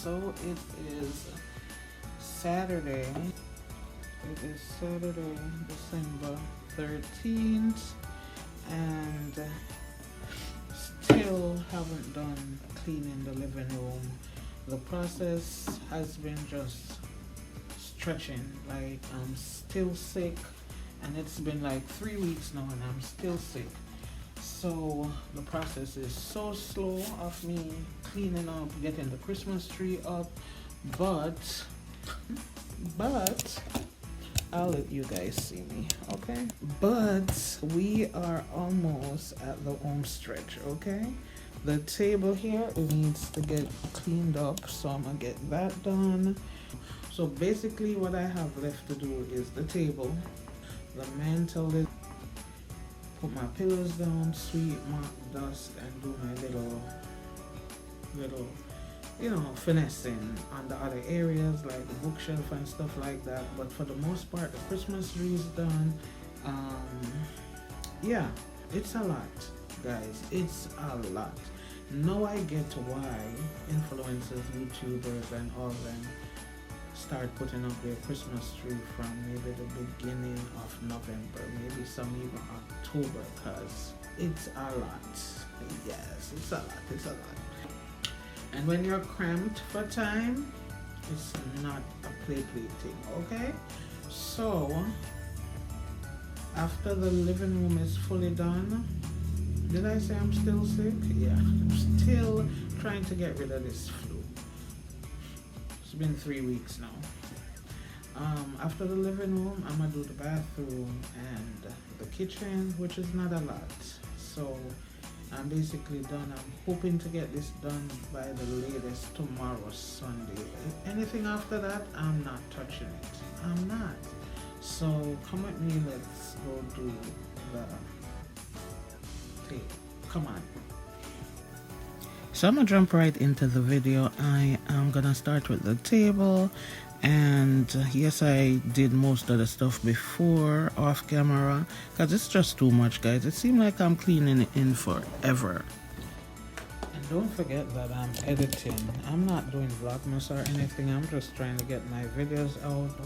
So it is Saturday. It is Saturday, December 13th, and still haven't done cleaning the living room. The process has been just stretching. Like, I'm still sick, and it's been like 3 weeks now, and I'm still sick. So the process is so slow of me cleaning up, getting the Christmas tree up, but I'll let you guys see me, okay? But we are almost at the home stretch, okay? The table here needs to get cleaned up, so I'm gonna get that done. So basically what I have left to do is the table, the mantle, put my pillows down, sweep, mop, dust, and do my little finessing on the other areas like the bookshelf and stuff like that. But for the most part, the Christmas tree is done. Yeah, it's a lot, guys. It's a lot. Now I get why influencers, YouTubers, and all them start putting up their Christmas tree from maybe the beginning of November, maybe some even October, because it's a lot. Yes, it's a lot. It's a lot. And when you're cramped for time, it's not a play thing, okay? So after the living room is fully done, did I say I'm still sick? Yeah, I'm still trying to get rid of this flu. It's been 3 weeks now. After the living room, I'm gonna do the bathroom and the kitchen, which is not a lot. So I'm basically done. I'm hoping to get this done by the latest tomorrow, Sunday. Anything after that, I'm not touching it. I'm not. So come with me, let's go do the tape. Come on. So I'm gonna jump right into the video. I am gonna start with the table, and yes, I did most of the stuff before off camera because it's just too much, guys. It seems like I'm cleaning it in forever. And don't forget that I'm editing. I'm not doing vlogmas or anything. I'm just trying to get my videos out.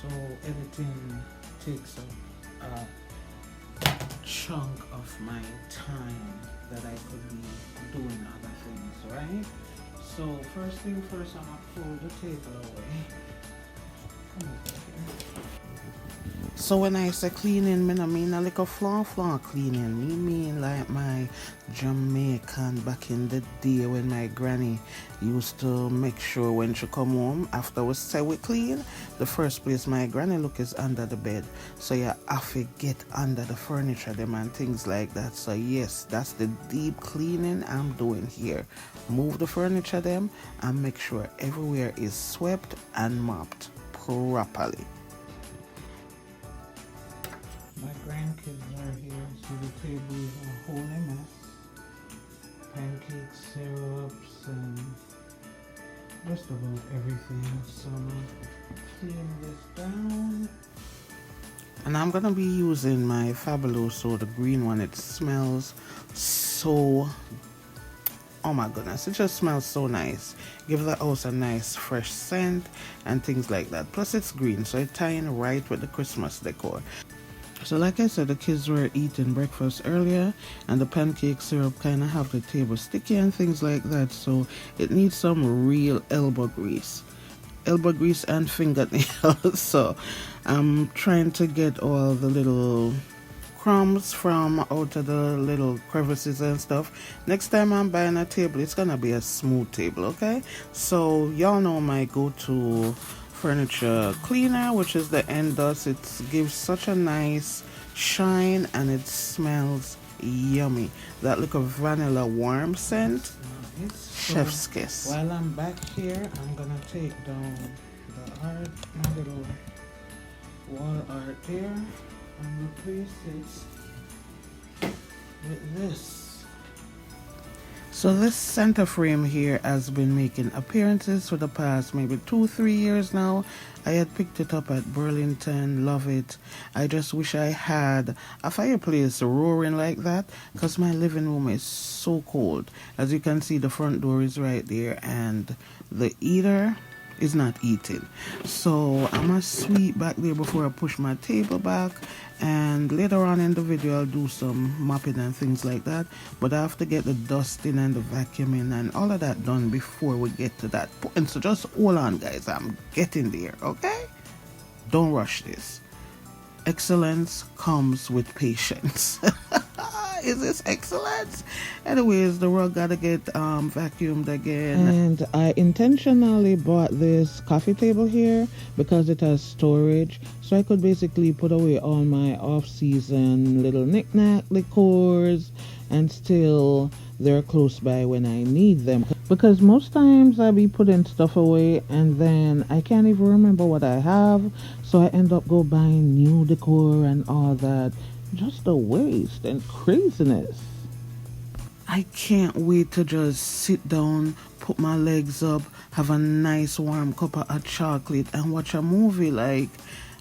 So editing takes a chunk of my time that I could be doing other things, right? So first thing first, I'm gonna pull the table away. Come over here. So when I say cleaning, I mean a little floor cleaning. Me mean like my Jamaican back in the day when my granny used to make sure when she come home after we say we clean, the first place my granny look is under the bed. So you have to get under the furniture them and things like that. So yes, that's the deep cleaning I'm doing here. Move the furniture them and make sure everywhere is swept and mopped properly. My grandkids are here, so the table is a whole mess. Pancakes, syrups, and just about everything. So I'm gonna clean this down. And I'm gonna be using my Fabuloso, the green one. It smells so, oh my goodness, it just smells so nice. Gives the house a nice fresh scent and things like that. Plus it's green, so it's tying right with the Christmas decor. So like I said, the kids were eating breakfast earlier, and the pancake syrup kind of have the table sticky and things like that, so it needs some real elbow grease and fingernails. So I'm trying to get all the little crumbs from out of the little crevices and stuff. Next time I'm buying a table, it's gonna be a smooth table, okay? So y'all know my go-to furniture cleaner, which is the Endust. It gives such a nice shine and it smells yummy. That little vanilla warm scent, chef's kiss. While I'm back here, I'm gonna take down the art, my little wall art there, and replace it with this. So this center frame here has been making appearances for the past maybe 2-3 years now. I had picked it up at Burlington, love it. I just wish I had a fireplace roaring like that, because my living room is so cold. As you can see, the front door is right there and the heater is not eating. So I'm gonna sweep back there before I push my table back, and later on in the video I'll do some mopping and things like that, but I have to get the dusting and the vacuuming and all of that done before we get to that point. So just hold on guys, I'm getting there, okay? Don't rush this. Excellence comes with patience. Is this excellence? Anyways, the rug gotta get vacuumed again. And I intentionally bought this coffee table here because it has storage, so I could basically put away all my off-season little knick-knack decors and still they're close by when I need them, because most times I be putting stuff away and then I can't even remember what I have, so I end up go buying new decor and all that. Just a waste and craziness. I can't wait to just sit down, put my legs up, have a nice warm cup of hot chocolate and watch a movie. Like,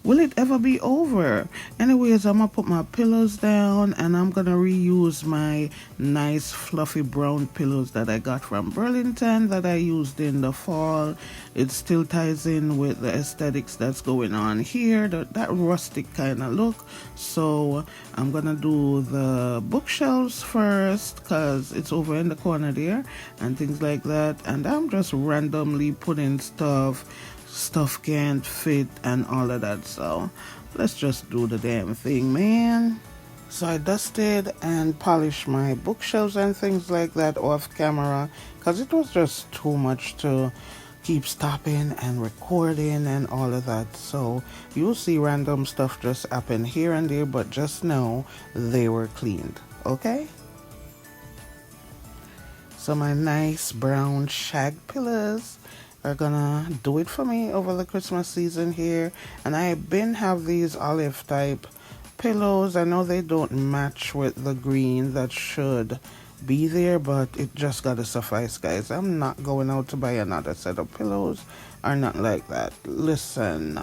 will it ever be over? Anyways, I'm gonna put my pillows down and I'm gonna reuse my nice fluffy brown pillows that I got from Burlington that I used in the fall. It still ties in with the aesthetics that's going on here, that rustic kind of look. So I'm gonna do the bookshelves first because it's over in the corner there and things like that, and I'm just randomly putting stuff can't fit and all of that, so let's just do the damn thing, man. So I dusted and polished my bookshelves and things like that off camera because it was just too much to keep stopping and recording and all of that. So you'll see random stuff just happen here and there, but just know they were cleaned, okay? So my nice brown shag pillows are gonna do it for me over the Christmas season here. And I been have these olive type pillows. I know they don't match with the green that should be there, but it just gotta suffice, guys. I'm not going out to buy another set of pillows or not like that. Listen,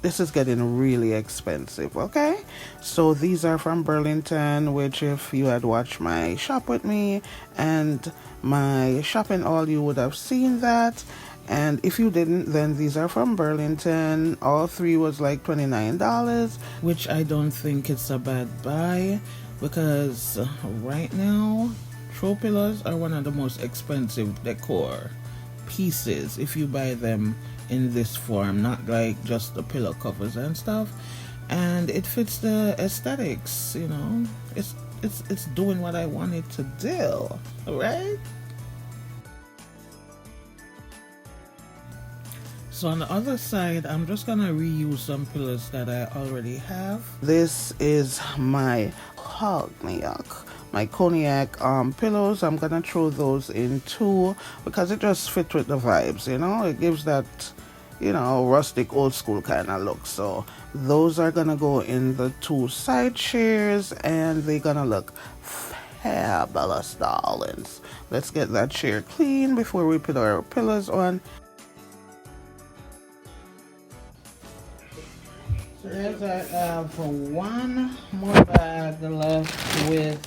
this is getting really expensive, okay? So these are from Burlington, which if you had watched my shop with me and my shopping haul, you would have seen that. And if you didn't, then these are from Burlington. All three was like $29, which I don't think it's a bad buy, because right now throw pillows are one of the most expensive decor pieces if you buy them in this form, not like just the pillow covers and stuff. And it fits the aesthetics, you know. It's doing what I want it to do, right? So on the other side, I'm just gonna reuse some pillows that I already have. This is my cognac pillows. I'm gonna throw those in too because it just fit with the vibes, you know. It gives that, you know, rustic old school kind of look. So those are gonna go in the two side chairs and they're gonna look fabulous, darlings. Let's get that chair clean before we put our pillows on. So there's I have one more bag left with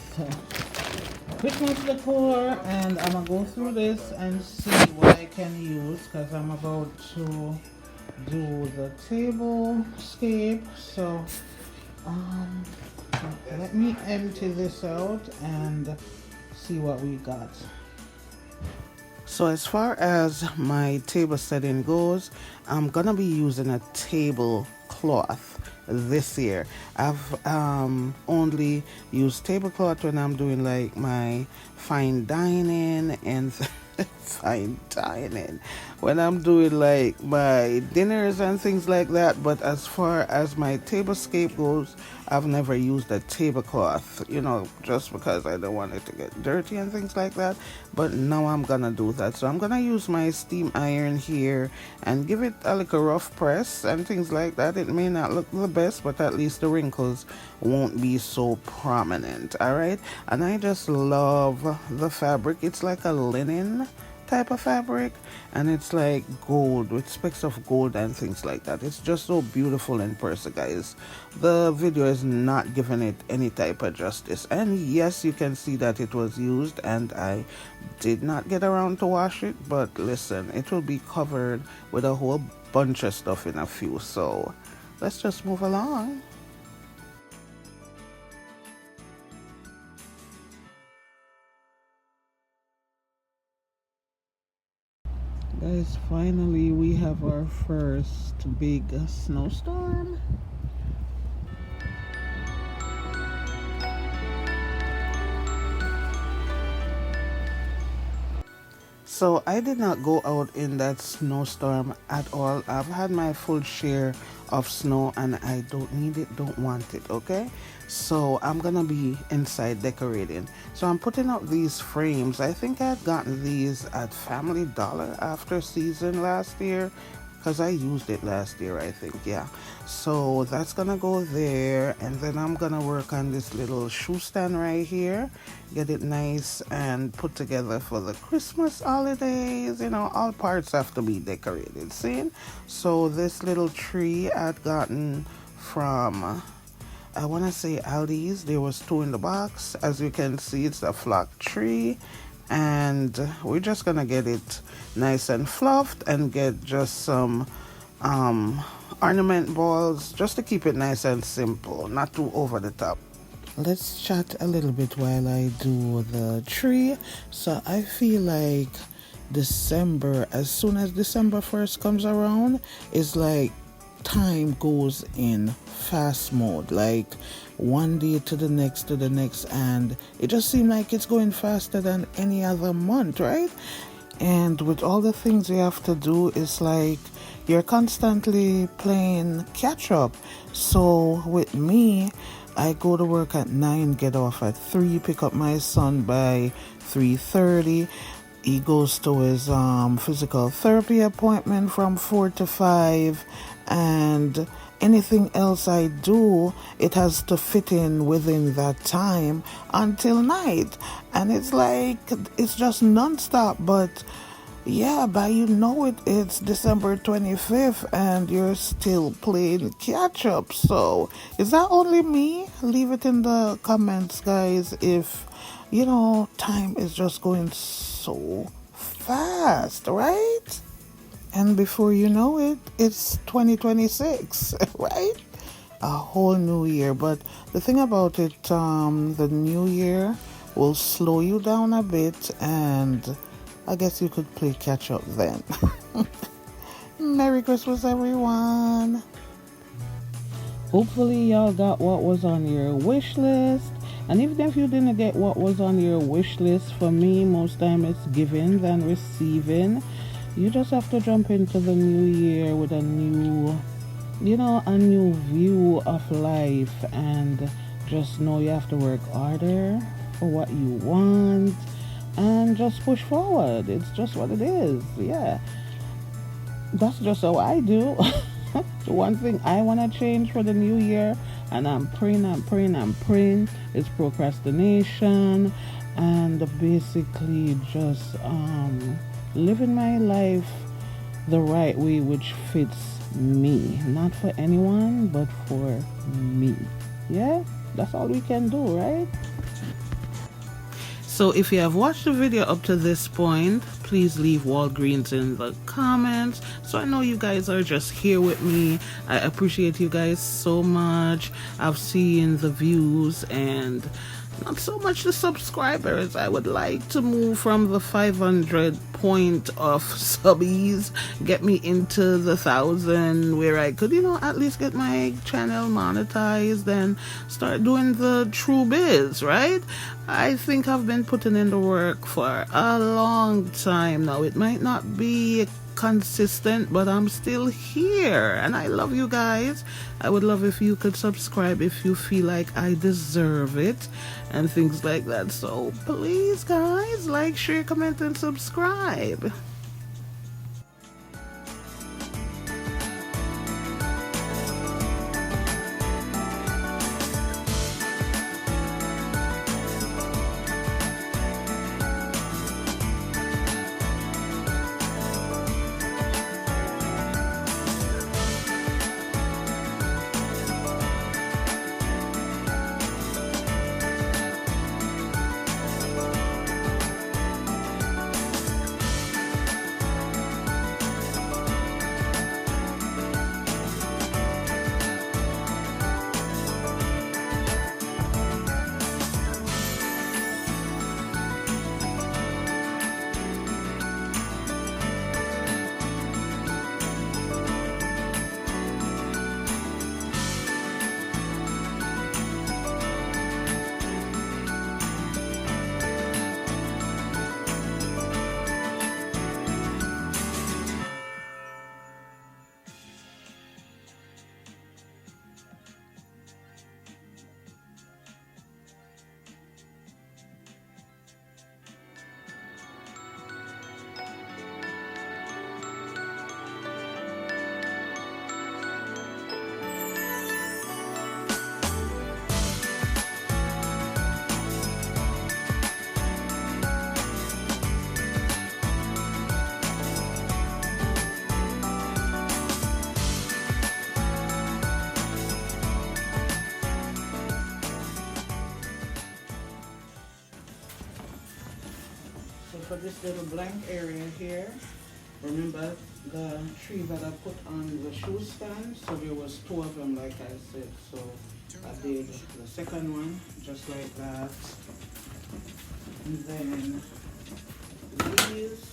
Christmas decor, and I'm gonna go through this and see what I can use because I'm about to do the table scape. So let me empty this out and see what we got. So as far as my table setting goes, I'm gonna be using a tablecloth this year. I've only used tablecloth when I'm doing like my fine dining and fine dining when I'm doing like my dinners and things like that. But as far as my tablescape goes, I've never used a tablecloth, just because I don't want it to get dirty and things like that. But now I'm gonna do that. So I'm gonna use my steam iron here and give it a little rough press and things like that. It may not look the best, but at least the wrinkles won't be so prominent. All right. And I just love the fabric. It's like a linen type of fabric, and it's like gold with specks of gold and things like that. It's just so beautiful in person, guys. The video is not giving it any type of justice, and yes, you can see that it was used, and I did not get around to wash it. But listen, it will be covered with a whole bunch of stuff in a few, so let's just move along. Guys, finally we have our first big snowstorm. So I did not go out in that snowstorm at all. I've had my full share of snow and I don't need it, don't want it, okay? So I'm gonna be inside decorating. So I'm putting up these frames. I think I had gotten these at Family Dollar after season last year, because I used it last year, I think, yeah. So that's gonna go there, and then I'm gonna work on this little shoe stand right here, get it nice and put together for the Christmas holidays. All parts have to be decorated, see? So this little tree I'd gotten from, I want to say Aldi's. There was 2 in the box. As you can see, it's a flock tree, and we're just gonna get it nice and fluffed and get just some ornament balls just to keep it nice and simple, not too over the top. Let's chat a little bit while I do the tree. So I feel like December, as soon as December 1st comes around, is like time goes in fast mode, like one day to the next, and it just seems like it's going faster than any other month, right? And with all the things you have to do, it's like you're constantly playing catch up. So with me, I go to work at 9, get off at 3, pick up my son by 3:30. He goes to his physical therapy appointment from 4 to 5, and anything else I do, it has to fit in within that time until night. And it's like, it's just nonstop. But yeah, but it's December 25th and you're still playing catch up. So is that only me? Leave it in the comments, guys, if time is just going so fast, right? And before you know it, it's 2026, right? A whole new year. But the thing about it, the new year will slow you down a bit, and I guess you could play catch up then. Merry Christmas, everyone. Hopefully y'all got what was on your wish list. And even if you didn't get what was on your wish list, for me, most time it's giving than receiving. You just have to jump into the new year with a new view of life, and just know you have to work harder for what you want and just push forward. It's just what it is. Yeah. That's just how I do. The one thing I want to change for the new year, and I'm praying, is procrastination, and basically just living my life the right way, which fits me, not for anyone but for me. Yeah, that's all we can do, right? So if you have watched the video up to this point, please leave Walgreens in the comments so I know you guys are just here with me. I appreciate you guys so much. I've seen the views, and not so much the subscribers. I would like to move from the 500 point of subbies, get me into the 1,000 where I could, at least get my channel monetized and start doing the true biz, right? I think I've been putting in the work for a long time now. It might not be consistent, but I'm still here and I love you guys. I would love if you could subscribe if you feel like I deserve it and things like that. So please guys, like, share, comment and subscribe. For this little blank area here, remember the tree that I put on the shoe stand? So there was 2 of them, like I said. So I did the second one just like that. And then these.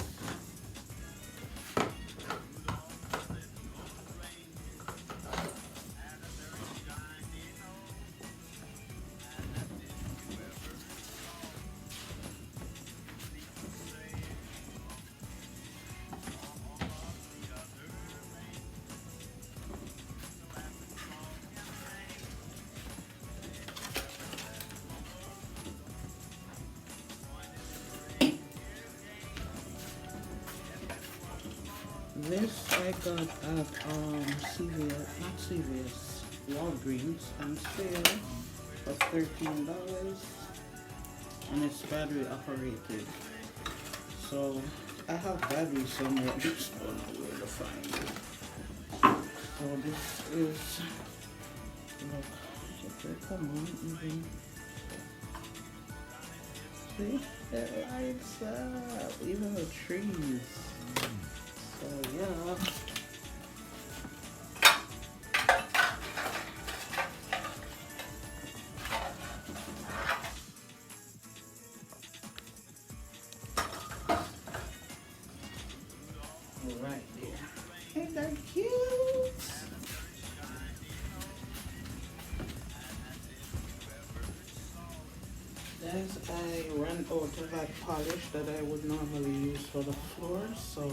This I got at CVS, not CVS, Walgreens on sale for $13, and it's battery operated. So I have batteries somewhere, just don't know where to find it. So this is, look, come on, even. See, it lights up, even the trees. So yeah. Right there. Ain't that cute? As I ran out of that polish that I would normally use for the floor, so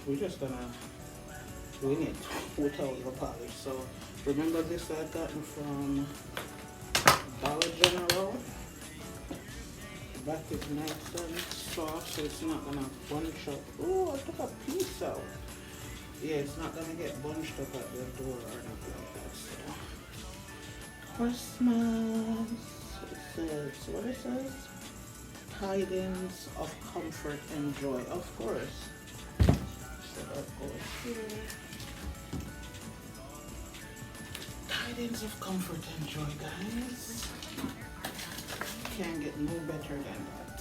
we're just gonna wing it without the polish. So remember this I gotten from Dollar General. Back is nice and soft, so it's not gonna bunch up. Oh, I took a piece out. Yeah, it's not gonna get bunched up at the door or anything like that. So Christmas. It says, what it says? Tidings of comfort and joy. Of course. So that goes here. Tidings of comfort and joy, guys. Can't get no better than that.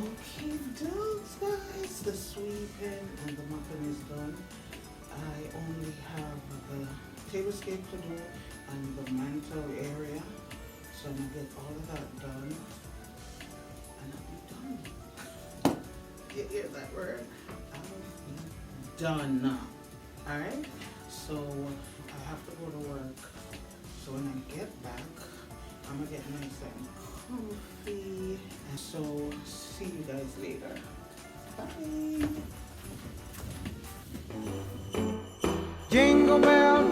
Okay, dogs, guys. The sweeping and the mopping is done. I only have the tablescape to do and the mantle area. So I'm gonna get all of that done. And I'll be done. You hear that word? I'll be done. Alright? So I have to go to work. So when I get back, I'm gonna get nice and comfy. And so see you guys later. Bye. Jingle bell,